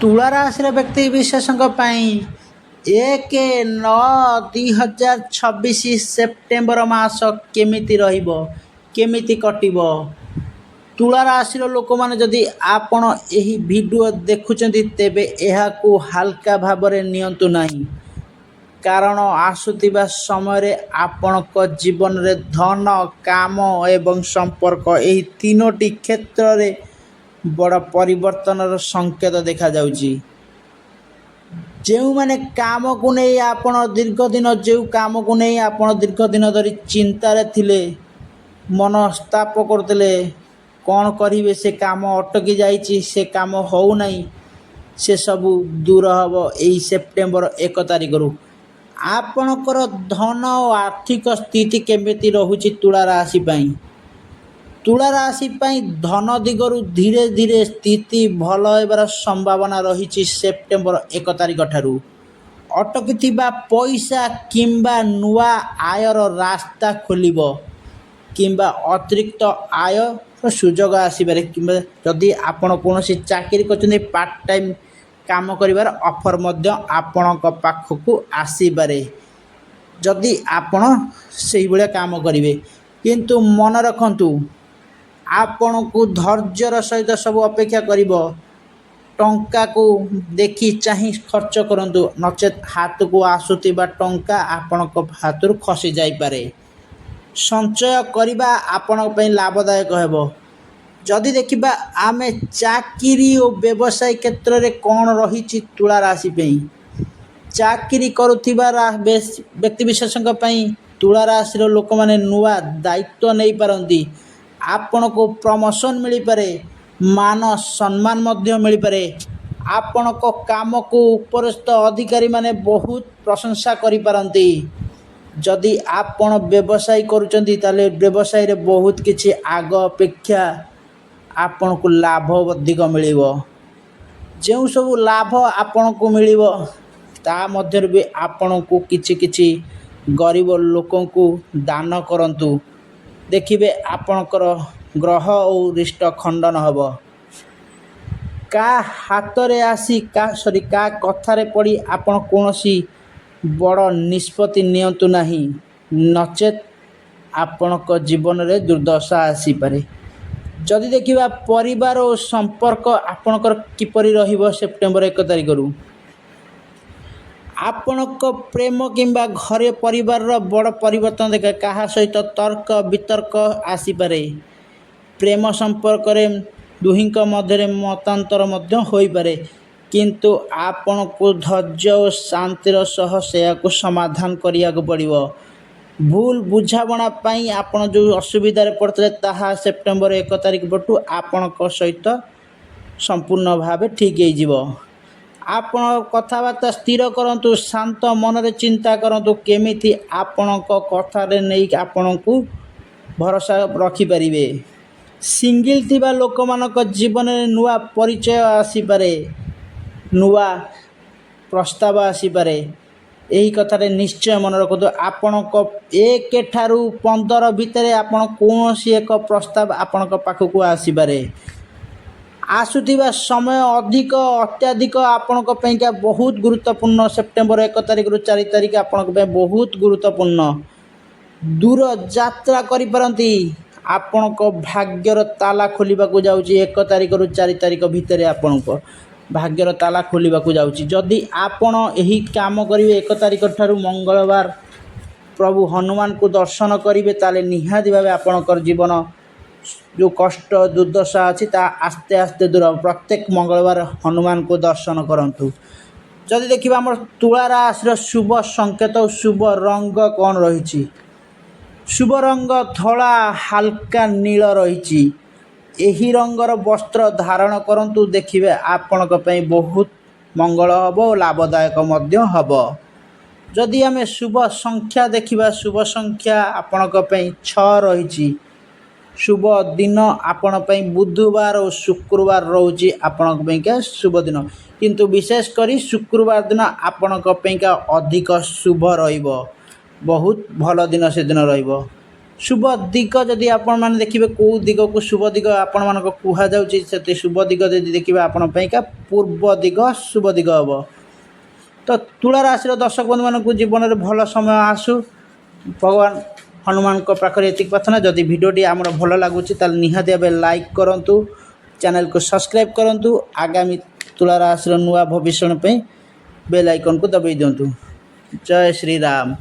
ତୁଳା ରାଶିର ବ୍ୟକ୍ତି ବିଶେଷଙ୍କ ପାଇଁ 1-9-2026 ସେପ୍ଟେମ୍ବର ମାସ କେମିତି ରହିବ, କେମିତି କଟିବ? ତୁଳା ରାଶିର ଲୋକମାନେ ଯଦି ଆପଣ ଏହି ଭିଡ଼ିଓ ଦେଖୁଛନ୍ତି ତେବେ ଏହାକୁ ହାଲକା ଭାବରେ ନିଅନ୍ତୁ ନାହିଁ, କାରଣ ଆସୁଥିବା ସମୟରେ ଆପଣଙ୍କ ଜୀବନରେ ଧନ, କାମ ଏବଂ ସମ୍ପର୍କ ଏହି ତିନୋଟି କ୍ଷେତ୍ରରେ ବଡ଼ ପରିବର୍ତ୍ତନର ସଂକେତ ଦେଖାଯାଉଛି। ଯେଉଁ କାମକୁ ନେଇ ଆପଣ ଦୀର୍ଘ ଦିନ ଧରି ଚିନ୍ତାରେ ଥିଲେ, ମନସ୍ତାପ କରୁଥିଲେ, କ'ଣ କରିବେ, ସେ କାମ ଅଟକି ଯାଇଛି, ସେ କାମ ହେଉନାହିଁ, ସେସବୁ ଦୂର ହେବ ଏହି ସେପ୍ଟେମ୍ବର 1 ତାରିଖରୁ। ଆପଣଙ୍କର ଧନ ଓ ଆର୍ଥିକ ସ୍ଥିତି କେମିତି ରହୁଛି ତୁଳା ରାଶି ପାଇଁ? ତୁଳା ରାଶି ପାଇଁ ଧନ ଦିଗରୁ ଧୀରେ ଧୀରେ ସ୍ଥିତି ଭଲ ହେବାର ସମ୍ଭାବନା ରହିଛି। ସେପ୍ଟେମ୍ବର 1 ତାରିଖ ଠାରୁ ଅଟକିଥିବା ପଇସା କିମ୍ବା ନୂଆ ଆୟର ରାସ୍ତା ଖୋଲିବ, କିମ୍ବା ଅତିରିକ୍ତ ଆୟର ସୁଯୋଗ ଆସିପାରେ, କିମ୍ବା ଯଦି ଆପଣ କୌଣସି ଚାକିରି କରୁଛନ୍ତି ପାର୍ଟ ଟାଇମ୍ କାମ କରିବାର ଅଫର୍ ମଧ୍ୟ ଆପଣଙ୍କ ପାଖକୁ ଆସିପାରେ ଯଦି ଆପଣ ସେହିଭଳିଆ କାମ କରିବେ। କିନ୍ତୁ ମନେ ରଖନ୍ତୁ, ଆପଣଙ୍କୁ ଧୈର୍ଯ୍ୟର ସହିତ ସବୁ ଅପେକ୍ଷା କରିବ। ଟଙ୍କାକୁ ଦେଖି ଚାହିଁ ଖର୍ଚ୍ଚ କରନ୍ତୁ, ନଚେତ୍ ହାତକୁ ଆସୁଥିବା ଟଙ୍କା ଆପଣଙ୍କ ହାତରୁ ଖସି ଯାଇପାରେ। ସଞ୍ଚୟ କରିବା ଆପଣଙ୍କ ପାଇଁ ଲାଭଦାୟକ ହେବ। ଯଦି ଦେଖିବା ଆମେ ଚାକିରି ଓ ବ୍ୟବସାୟ କ୍ଷେତ୍ରରେ କ'ଣ ରହିଛି ତୁଳା ରାଶି ପାଇଁ। ଚାକିରି କରୁଥିବା ବ୍ୟକ୍ତିବିଶେଷଙ୍କ ପାଇଁ ତୁଳା ରାଶିର ଲୋକମାନେ ନୂଆ ଦାୟିତ୍ୱ ନେଇପାରନ୍ତି। ଆପଣଙ୍କୁ ପ୍ରମୋସନ୍ ମିଳିପାରେ, ମାନ ସମ୍ମାନ ମଧ୍ୟ ମିଳିପାରେ। ଆପଣଙ୍କ କାମକୁ ଉପରସ୍ଥ ଅଧିକାରୀମାନେ ବହୁତ ପ୍ରଶଂସା କରିପାରନ୍ତି। ଯଦି ଆପଣ ବ୍ୟବସାୟ କରୁଛନ୍ତି ତାହେଲେ ବ୍ୟବସାୟରେ ବହୁତ କିଛି ଆଗ ଅପେକ୍ଷା ଆପଣଙ୍କୁ ଲାଭ ଅଧିକ ମିଳିବ। ଯେଉଁ ସବୁ ଲାଭ ଆପଣଙ୍କୁ ମିଳିବ ତା ମଧ୍ୟରୁ ବି ଆପଣଙ୍କୁ କିଛି ଗରିବ ଲୋକଙ୍କୁ ଦାନ କରନ୍ତୁ। ଦେଖିବେ ଆପଣଙ୍କର ଗ୍ରହ ଓ ରିଷ୍ଟ ଖଣ୍ଡନ ହେବ। କାହା କଥାରେ ପଡ଼ି ଆପଣ କୌଣସି ବଡ଼ ନିଷ୍ପତ୍ତି ନିଅନ୍ତୁ ନାହିଁ, ନଚେତ୍ ଆପଣଙ୍କ ଜୀବନରେ ଦୁର୍ଦ୍ଦଶା ଆସିପାରେ। ଯଦି ଦେଖିବା ପରିବାର ଓ ସମ୍ପର୍କ ଆପଣଙ୍କର କିପରି ରହିବ ସେପ୍ଟେମ୍ବର 1 ତାରିଖରୁ। ଆପଣଙ୍କ ପ୍ରେମ କିମ୍ବା ଘରେ ପରିବାରର ବଡ଼ ପରିବର୍ତ୍ତନ ଦେଖାଏ। କାହା ସହିତ ତର୍କ ବିତର୍କ ଆସିପାରେ। ପ୍ରେମ ସମ୍ପର୍କରେ ଦୁହିଁଙ୍କ ମଧ୍ୟରେ ମତାନ୍ତର ମଧ୍ୟ ହୋଇପାରେ, କିନ୍ତୁ ଆପଣଙ୍କୁ ଧୈର୍ଯ୍ୟ ଓ ଶାନ୍ତିର ସହ ସେୟାକୁ ସମାଧାନ କରିବାକୁ ପଡ଼ିବ। ଭୁଲ ବୁଝାମଣା ପାଇଁ ଆପଣ ଯେଉଁ ଅସୁବିଧାରେ ପଡ଼ିଥିଲେ ତାହା ସେପ୍ଟେମ୍ବର 1 ତାରିଖ ପରଠୁ ଆପଣଙ୍କ ସହିତ ସମ୍ପୂର୍ଣ୍ଣ ଭାବେ ଠିକ୍ ହୋଇଯିବ। ଆପଣ କଥାବାର୍ତ୍ତା ସ୍ଥିର କରନ୍ତୁ, ଶାନ୍ତ ମନରେ ଚିନ୍ତା କରନ୍ତୁ କେମିତି ଆପଣଙ୍କ କଥାରେ ନେଇ ଆପଣଙ୍କୁ ଭରସା ରଖିପାରିବେ। ସିଙ୍ଗିଲ୍ ଥିବା ଲୋକମାନଙ୍କ ଜୀବନରେ ନୂଆ ପରିଚୟ ଆସିପାରେ, ନୂଆ ପ୍ରସ୍ତାବ ଆସିପାରେ। ଏହି କଥାରେ ନିଶ୍ଚୟ ମନେ ରଖନ୍ତୁ। ଆପଣଙ୍କ 1 ଠାରୁ 15 ଭିତରେ ଆପଣ କୌଣସି ଏକ ପ୍ରସ୍ତାବ ଆପଣଙ୍କ ପାଖକୁ ଆସିପାରେ। ଆସୁଥିବା ସମୟ ଅତ୍ୟଧିକ ଆପଣଙ୍କ ପାଇଁକା ବହୁତ ଗୁରୁତ୍ୱପୂର୍ଣ୍ଣ। ସେପ୍ଟେମ୍ବର 1 ତାରିଖରୁ 4 ତାରିଖ ଆପଣଙ୍କ ପାଇଁ ବହୁତ ଗୁରୁତ୍ୱପୂର୍ଣ୍ଣ। ଦୂର ଯାତ୍ରା କରିପାରନ୍ତି। ଆପଣଙ୍କ ଭାଗ୍ୟର ତାଲା ଖୋଲିବାକୁ ଯାଉଛି 1 ତାରିଖରୁ 4 ତାରିଖ ଭିତରେ ଆପଣଙ୍କ ଭାଗ୍ୟର ତାଲା ଖୋଲିବାକୁ ଯାଉଛି। ଯଦି ଆପଣ ଏହି କାମ କରିବେ 1 ତାରିଖ ଠାରୁ ମଙ୍ଗଳବାର ପ୍ରଭୁ ହନୁମାନଙ୍କୁ ଦର୍ଶନ କରିବେ, ତାହେଲେ ନିହାତି ଭାବେ ଆପଣଙ୍କର ଜୀବନ ଯେଉଁ କଷ୍ଟ ଦୁର୍ଦ୍ଦଶା ଅଛି ତାହା ଆସ୍ତେ ଆସ୍ତେ ଦୂର ହେବ। ପ୍ରତ୍ୟେକ ମଙ୍ଗଳବାର ହନୁମାନଙ୍କୁ ଦର୍ଶନ କରନ୍ତୁ। ଯଦି ଦେଖିବା ଆମର ତୁଳା ରାଶିର ଶୁଭ ସଂକେତ ଓ ଶୁଭ ରଙ୍ଗ କ'ଣ ରହିଛି। ଶୁଭ ରଙ୍ଗ ଧଳା, ହାଲକା ନୀଳ ରହିଛି। ଏହି ରଙ୍ଗର ବସ୍ତ୍ର ଧାରଣ କରନ୍ତୁ, ଦେଖିବେ ଆପଣଙ୍କ ପାଇଁ ବହୁତ ମଙ୍ଗଳ ହେବ ଓ ଲାଭଦାୟକ ମଧ୍ୟ ହେବ। ଯଦି ଆମେ ଶୁଭ ସଂଖ୍ୟା ଦେଖିବା, ଶୁଭ ସଂଖ୍ୟା ଆପଣଙ୍କ ପାଇଁ 6 ରହିଛି। ଶୁଭ ଦିନ ଆପଣ ପାଇଁ ବୁଧବାର ଓ ଶୁକ୍ରବାର ରହୁଛି ଆପଣଙ୍କ ପାଇଁକା ଶୁଭ ଦିନ, କିନ୍ତୁ ବିଶେଷ କରି ଶୁକ୍ରବାର ଦିନ ଆପଣଙ୍କ ପାଇଁକା ଅଧିକ ଶୁଭ ରହିବ। ବହୁତ ଭଲ ଦିନ ସେଦିନ ରହିବ। शुभ दिग जदि आपण मैंने देखिए कौ दिग को शुभ दिग आपण मान कहुई शुभ दिग जब देखिए आपण का पूर्व दिग शुभ दिग हम। तो तुला राशि दर्शक बंधु मानक जीवन में भल समय आसू भगवान हनुमान पाखे ये प्रार्थना। जदि भिडटी आम भल लगुच निहाती भाव लाइक करूँ, चैनल को सब्सक्राइब करूँ, आगामी तुला राशि नुआ भविष्य बेल आइकन को दबाई दिंतु। जय श्री राम।